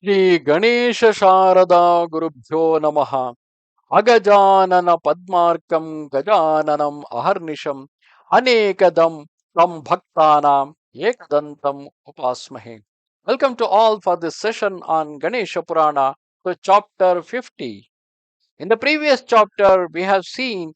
Shri Ganesha Sharada Gurubhyo Namaha Agajanana Padmarkam Gajananam Aharnisham Anekadam Tam Bhaktanam Ekdantam Upasmahe. Welcome to all for this session on Ganesha Purana to chapter 50. In the previous chapter, we have seen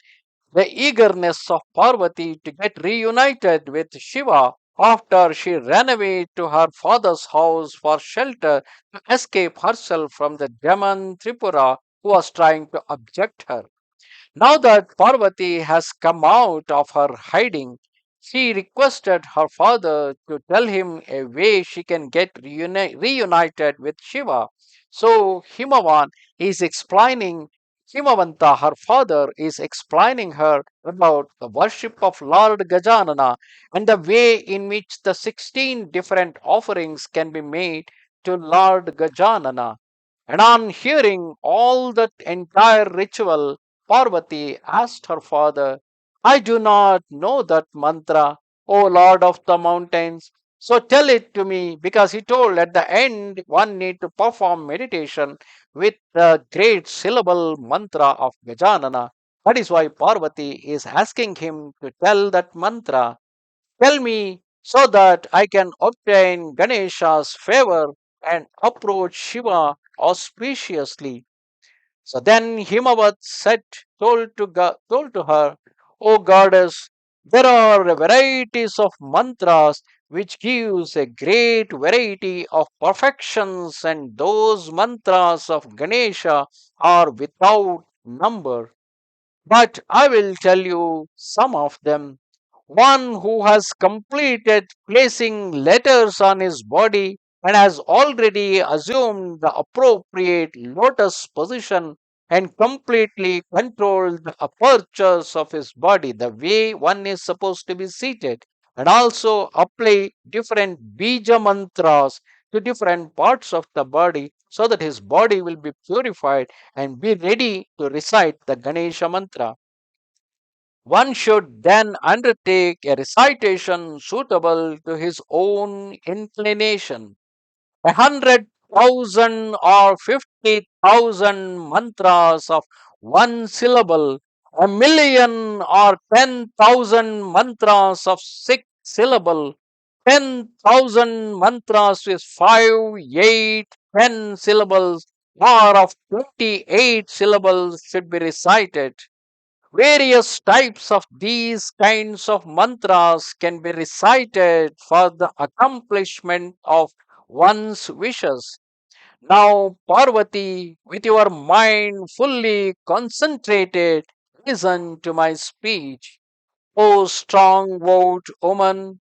the eagerness of Parvati to get reunited with Shiva after she ran away to her father's house for shelter to escape herself from the demon Tripura who was trying to abject her. Now that Parvati has come out of her hiding, she requested her father to tell him a way she can get reunited with Shiva. So is explaining, Himavanta, her father, is explaining her about the worship of Lord Gajanana and the way in which the 16 different offerings can be made to Lord Gajanana. And on hearing all that entire ritual, Parvati asked her father, I do not know that mantra, O Lord of the mountains. So tell it to me, because he told at the end one need to perform meditation with the great syllable mantra of Gajanana. That is why Parvati is asking him to tell that mantra. Tell me so that I can obtain Ganesha's favor and approach Shiva auspiciously. So then Himavat told to her, O goddess, there are varieties of mantras which gives a great variety of perfections, and those mantras of Ganesha are without number. But I will tell you some of them. One who has completed placing letters on his body and has already assumed the appropriate lotus position and completely controlled the apertures of his body, the way one is supposed to be seated, and also apply different bija mantras to different parts of the body so that his body will be purified and be ready to recite the Ganesha mantra. One should then undertake a recitation suitable to his own inclination. 100,000 or 50,000 mantras of one syllable, a million or 10,000 mantras of six syllable, 10,000 mantras with 5, 8, 10 syllables, or of 28 syllables should be recited. Various types of these kinds of mantras can be recited for the accomplishment of one's wishes. Now, Parvati, with your mind fully concentrated, listen to my speech. O strong vowed woman,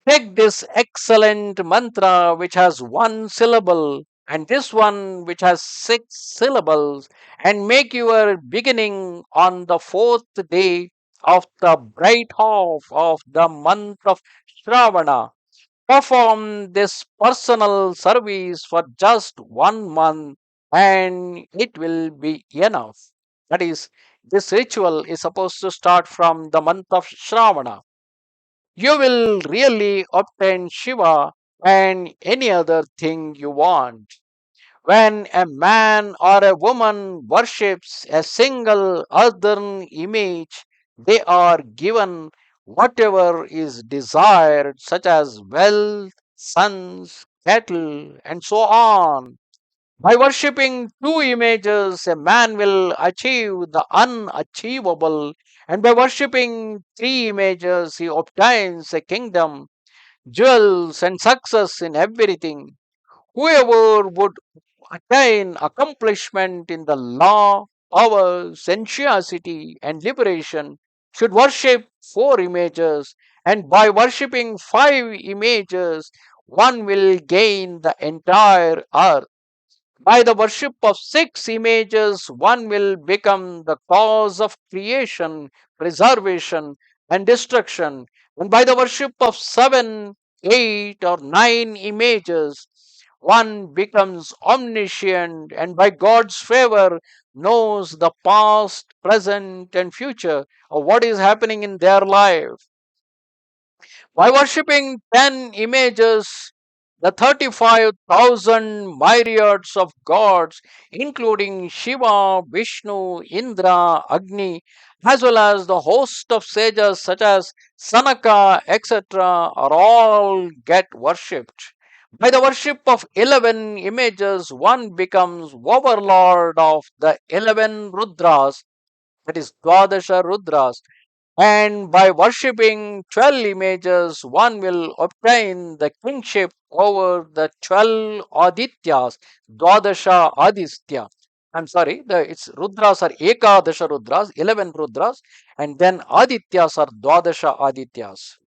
take this excellent mantra which has one syllable and this one which has six syllables and make your beginning on the fourth day of the bright half of the month of Shravana. Perform this personal service for just 1 month and it will be enough. That is, this ritual is supposed to start from the month of Shravana. You will really obtain Shiva and any other thing you want. When a man or a woman worships a single earthen image, they are given whatever is desired, such as wealth, sons, cattle, and so on. By worshipping two images, a man will achieve the unachievable, and by worshipping three images, he obtains a kingdom, jewels, and success in everything. Whoever would attain accomplishment in the law, power, sensuosity, and liberation should worship four images, and by worshipping five images, one will gain the entire earth. By the worship of six images, one will become the cause of creation, preservation, and destruction. And by the worship of seven, eight, or nine images, one becomes omniscient and by God's favor knows the past, present, and future of what is happening in their life. By worshipping 10 images, The 35,000 myriads of gods, including Shiva, Vishnu, Indra, Agni, as well as the host of sages such as Sanaka, etc., are all get worshipped. By the worship of 11 images, one becomes overlord of the 11 Rudras, that is Dwadasha Rudras, and by worshipping 12 images, one will obtain the kingship over the 12 Adityas, Dwadasha Aditya. I'm sorry, it's Rudras are Ekadasha Rudras, 11 Rudras, and then Adityas are Dwadasha Adityas.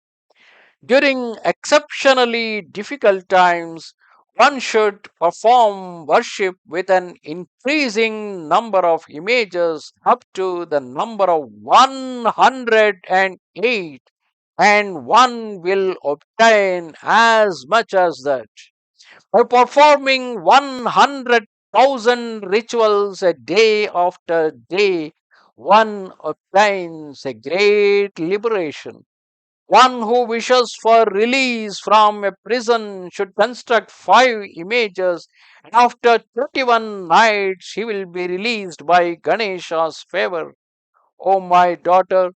During exceptionally difficult times, one should perform worship with an increasing number of images up to the number of 108, and one will obtain as much as that. By performing 100,000 rituals a day after day, one obtains a great liberation. One who wishes for release from a prison should construct 5 images, and after 21 nights he will be released by Ganesha's favor. O my daughter,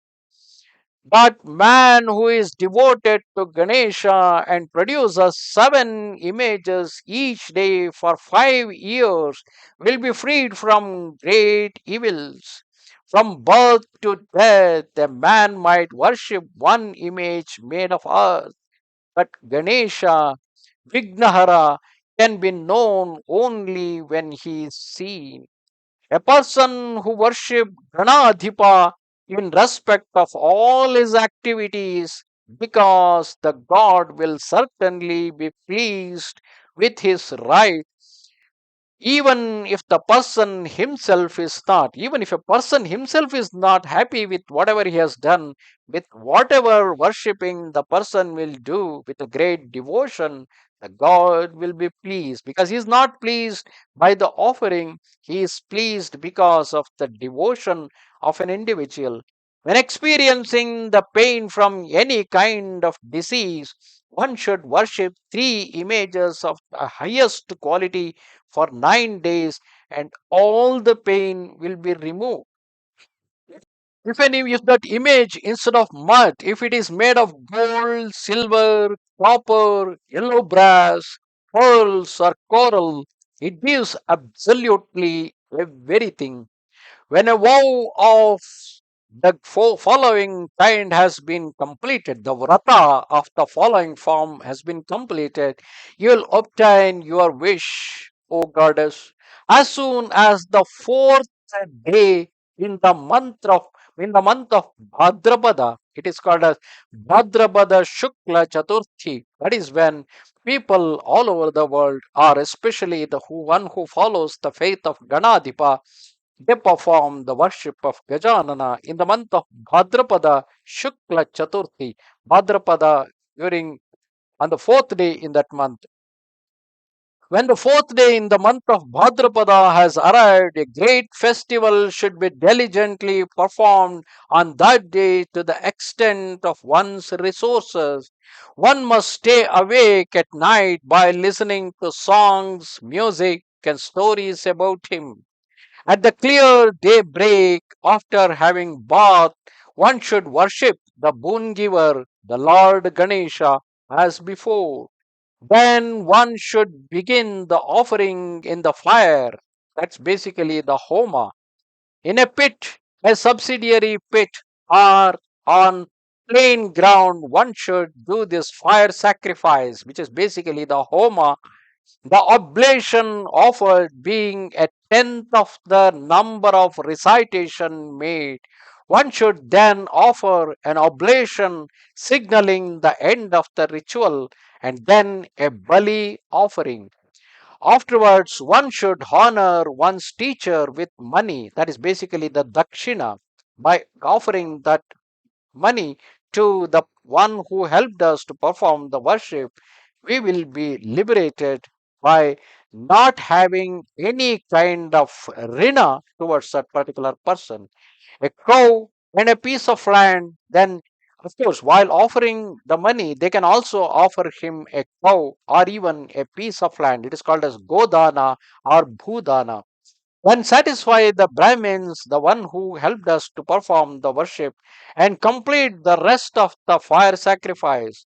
but man who is devoted to Ganesha and produces 7 images each day for 5 years will be freed from great evils. From birth to death, a man might worship one image made of earth, but Ganesha, Vignahara, can be known only when he is seen. A person who worships Ganadhipa in respect of all his activities, because the god will certainly be pleased with his right, even if the person himself is not, even if a person himself is not happy with whatever he has done, with whatever worshipping the person will do with a great devotion, the god will be pleased, because he is not pleased by the offering, he is pleased because of the devotion of an individual. When experiencing the pain from any kind of disease, one should worship 3 images of the highest quality for 9 days, and all the pain will be removed. If that image, instead of mud, if it is made of gold, silver, copper, yellow brass, pearls, or coral, it gives absolutely everything. When a vow of the following kind has been completed, the vrata of the following form has been completed, you will obtain your wish, O goddess. As soon as the fourth day in the month of Bhadrapada, it is called as Bhadrapada Shukla Chaturthi. That is when people all over the world, or especially the one who follows the faith of Ganadipa, they perform the worship of Gajanana in the month of Bhadrapada Shukla Chaturthi. Bhadrapada during on the fourth day in that month. When the fourth day in the month of Bhadrapada has arrived, a great festival should be diligently performed on that day to the extent of one's resources. One must stay awake at night by listening to songs, music, and stories about him. At the clear daybreak, after having bath, one should worship the boon giver, the Lord Ganesha, as before. Then one should begin the offering in the fire. That's basically the Homa. In a pit, a subsidiary pit, or on plain ground, one should do this fire sacrifice, which is basically the Homa, the oblation offered being a tenth of the number of recitation made. One should then offer an oblation signaling the end of the ritual, and then a bali offering. Afterwards, one should honor one's teacher with money, that is basically the dakshina, by offering that money to the one who helped us to perform the worship. We will be liberated by not having any kind of rina towards that particular person. A cow and a piece of land, then Of course, while offering the money, they can also offer him a cow or even a piece of land. It is called as Godana or Bhudana. When satisfy the Brahmins, the one who helped us to perform the worship and complete the rest of the fire sacrifice,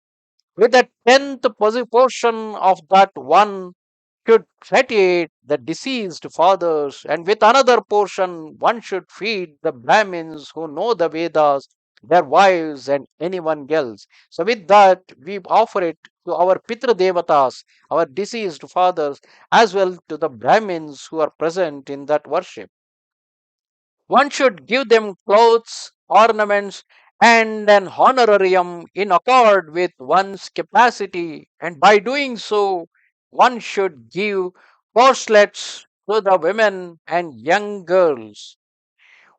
with the tenth portion of that one should satiate the deceased fathers, and with another portion one should feed the Brahmins who know the Vedas, their wives, and anyone else. So, with that, we offer it to our Pitra Devatas, our deceased fathers, as well to the Brahmins who are present in that worship. One should give them clothes, ornaments, and an honorarium in accord with one's capacity, and by doing so, one should give corselets to the women and young girls.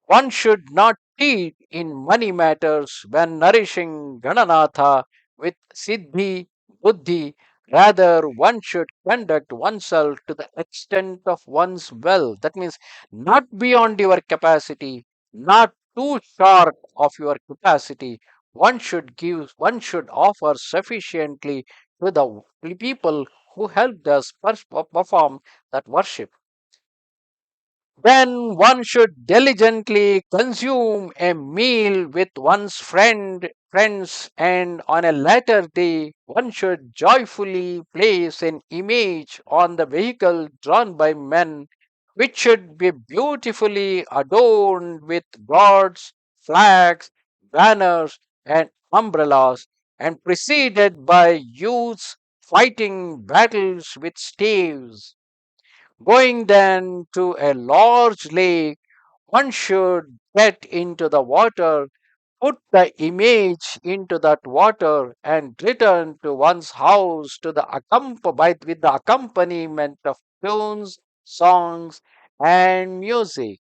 One should not cheat in money matters when nourishing Gananatha with Siddhi Buddhi. Rather, one should conduct oneself to the extent of one's wealth. That means not beyond your capacity, not too short of your capacity. One should offer sufficiently to the people who helped us perform that worship. Then one should diligently consume a meal with one's friends, and on a later day, one should joyfully place an image on the vehicle drawn by men, which should be beautifully adorned with gods, flags, banners, and umbrellas, and preceded by youths fighting battles with staves. Going then to a large lake, one should get into the water, put the image into that water, and return to one's house to the with the accompaniment of tunes, songs, and music.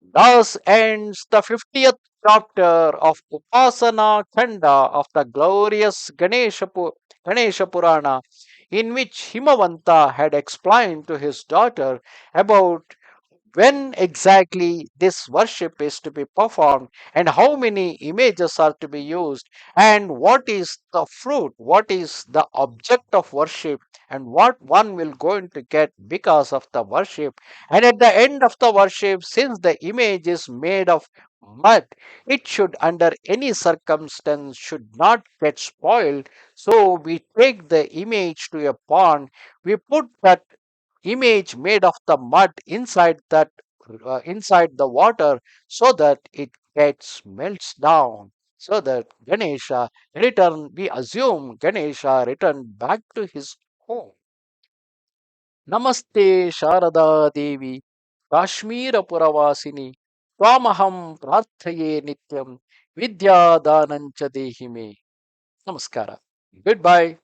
Thus ends the 50th chapter of Upasana Khanda of the glorious Ganesha Purana, in which Himavanta had explained to his daughter about when exactly this worship is to be performed and how many images are to be used and what is the fruit, what is the object of worship, and what one will going to get because of the worship. And at the end of the worship, since the image is made of mud, it should under any circumstance should not get spoiled. So we take the image to a pond, we put that image made of the mud inside the water, so that it gets melts down, so that we assume Ganesha returned back to his home. Namaste Sharada Devi, Kashmir Puravasini, Twamaham Prarthaye Nityam, Vidya Danancha Dehime. Namaskara. Goodbye.